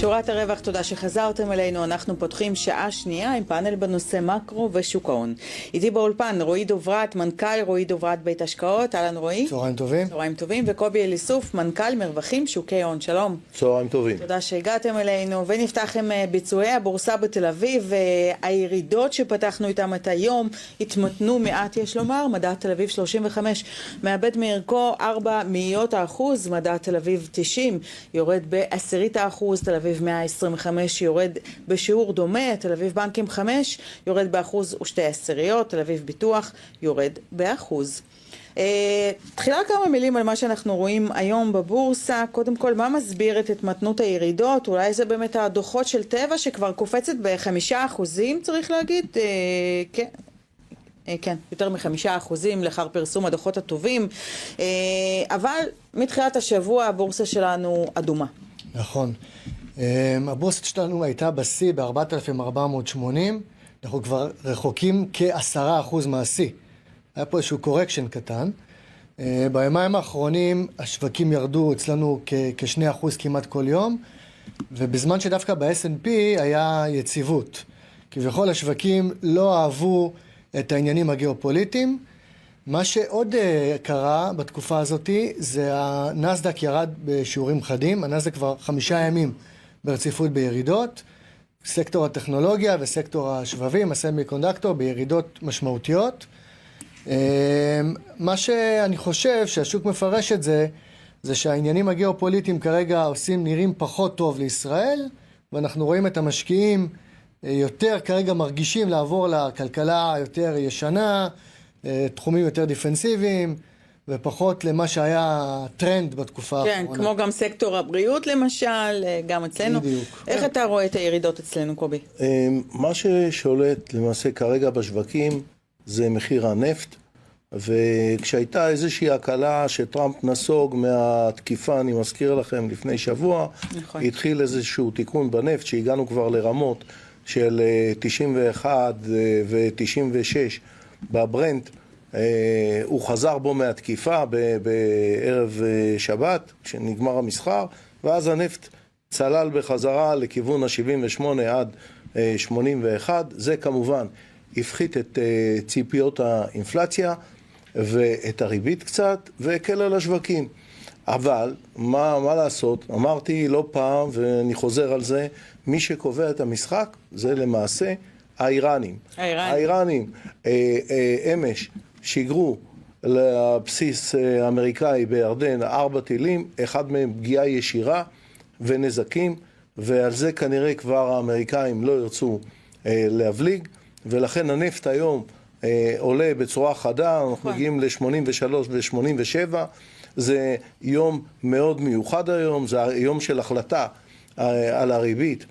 שורת הרווח, תודה שחזרתם אלינו. אנחנו פותחים שעה שנייה עם פאנל בנושא מקרו ושוק ההון. איתי באולפן רועי דוברת, מנכ"ל רועי דוברת בית השקעות. אהלן רועי. צהריים טובים. צהריים טובים. וקובי אליסוף, מנכ"ל מרווחים שוקי הון. שלום. צהריים טובים. תודה שהגעתם אלינו. ונפתח עם ביצועי הבורסה בתל אביב. הירידות שפתחנו איתם את היום התמתנו מעט, יש לומר. מדד תל אביב 35 מאבד מערכו 0.4%. מדד תל אביב 90 יורד ב10%. תל אביב 125 יורד בשיעור דומה, תל אביב בנקים 5 יורד ב1.2%, תל אביב ביטוח יורד ב1%. תחילה כמה מילים על מה שאנחנו רואים היום בבורסה. קודם כל, מה מסביר את מתנות הירידות? אולי זה באמת הדוחות של טבע שכבר קופצת ב5%, צריך להגיד, כן, יותר מ5% לאחר פרסום הדוחות הטובים, אבל מתחילת השבוע הבורסה שלנו אדומה. נכון. הבורסה שלנו הייתה בשיא ב-4,480, אנחנו כבר רחוקים כ10% מהשיא. היה פה איזשהו קורקשן קטן. ביומיים האחרונים השווקים ירדו אצלנו כ2% כמעט כל יום, ובזמן שדווקא ב-S&P היה יציבות. כביכול השווקים לא אהבו את העניינים הגיאופוליטיים. מה שעוד קרה בתקופה הזאת זה הנסדק ירד בשיעורים חדים, הנסדק כבר 5 ימים ברציפות בירידות, סקטור הטכנולוגיה וסקטור השבבים, הסמי-קונדקטור, בירידות משמעותיות. מה שאני חושב שהשוק מפרש את זה שהעניינים הגיאופוליטיים כרגע נראים פחות טוב לישראל, ואנחנו רואים את המשקיעים יותר כרגע מרגישים לעבור לכלכלה יותר ישנה, תחומים יותר דיפנסיביים, ופחות למה שהיה טרנד בתקופה האחרונה. כן, כמו גם סקטור הבריאות למשל, גם אצלנו. בדיוק. איך אתה רואה את הירידות אצלנו, קובי? מה ששולט למעשה כרגע בשווקים זה מחיר הנפט, וכשהייתה איזושהי הקלה שטראמפ נסוג מהתקיפה, אני מזכיר לכם, לפני שבוע, נכון. התחיל איזשהו תיקון בנפט, שהגענו כבר לרמות של 91 ו-96 בברנט. הוא חזר בו מהתקיפה בערב שבת, כשנגמר המסחר, ואז הנפט צלל בחזרה לכיוון ה-78 עד 81. זה כמובן הפחית את ציפיות האינפלציה ואת הריבית קצת, והקל על השווקים. אבל מה לעשות? אמרתי לא פעם, ואני חוזר על זה, מי שקובע את המשחק זה למעשה האיראנים. האיראנים אמש שיגרו לבסיס האמריקאי בירדן 4 טילים, אחד מהם פגיעה ישירה ונזקים, ועל זה כנראה כבר האמריקאים לא ירצו להבליג, ולכן הנפט היום עולה בצורה חדה, אנחנו מגיעים ל-83 ו-87, זה יום מאוד מיוחד היום, זה יום של החלטה על הריבית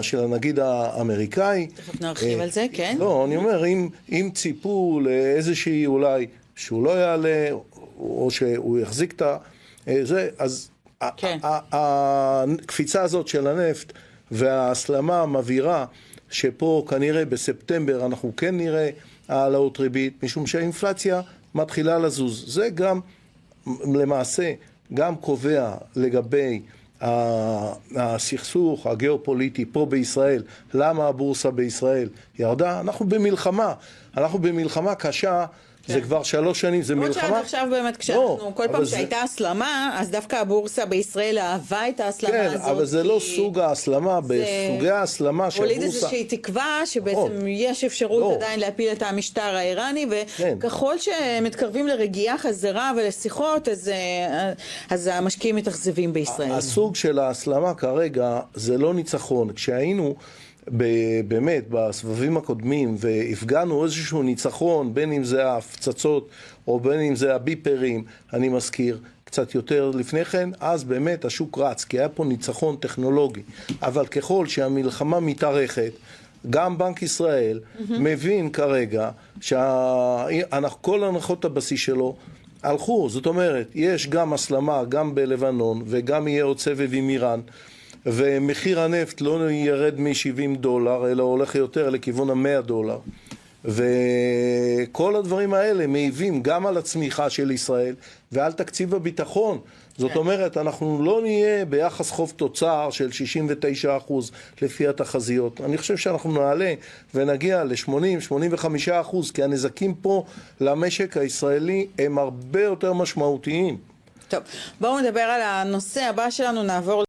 של הנגיד האמריקאי. תכף נרחיב על זה, כן. לא, אני אומר, אם ציפו לאיזושהי אולי שהוא לא יעלה, או שהוא יחזיק את זה, אז הקפיצה הזאת של הנפט וההסלמה מבהירה שפה כנראה בספטמבר אנחנו כן נראה העלאות ריבית, משום שהאינפלציה מתחילה לזוז. זה גם למעשה גם קובע לגבי הסכסוך הגיאופוליטי פה בישראל, למה הבורסה בישראל ירדה. אנחנו במלחמה קשה, זה כבר 3 שנים, זה מלחמה. עוד שעד עכשיו באמת כשאנחנו, כל פעם שהייתה הסלמה, אז דווקא הבורסה בישראל אהבה את ההסלמה הזאת. כן, אבל זה לא סוג ההסלמה, בסוגי ההסלמה שהבורסה... הוליד איזושהי תקווה שבעצם יש אפשרות עדיין להפיל את המשטר האיראני, וככל שמתקרבים לרגיעה חזרה ולשיחות, אז המשקיעים מתאכזבים בישראל. הסוג של ההסלמה כרגע זה לא ניצחון. כשהיינו באמת בסבבים הקודמים והפגענו איזשהו ניצחון, בין אם זה ההפצצות או בין אם זה הביפרים, אני מזכיר קצת יותר לפני כן, אז באמת השוק רץ, כי היה פה ניצחון טכנולוגי. אבל ככל שהמלחמה מתארכת, גם בנק ישראל מבין כרגע שכל הנחות הבסיס שלו הלכו. זאת אומרת, יש גם הסלמה גם בלבנון, וגם יהיה עוד סבב עם איראן, ומחיר הנפט לא ירד $70, אלא הולך יותר לכיוון $100. וכל הדברים האלה מעיבים גם על הצמיחה של ישראל ועל תקציב הביטחון. זאת אומרת, אנחנו לא נהיה ביחס חוב תוצר של 69% לפי התחזיות. אני חושב שאנחנו נעלה ונגיע ל-80-85%, כי הנזקים פה למשק הישראלי הם הרבה יותר משמעותיים. טוב, בואו נדבר על הנושא הבא שלנו, נעבור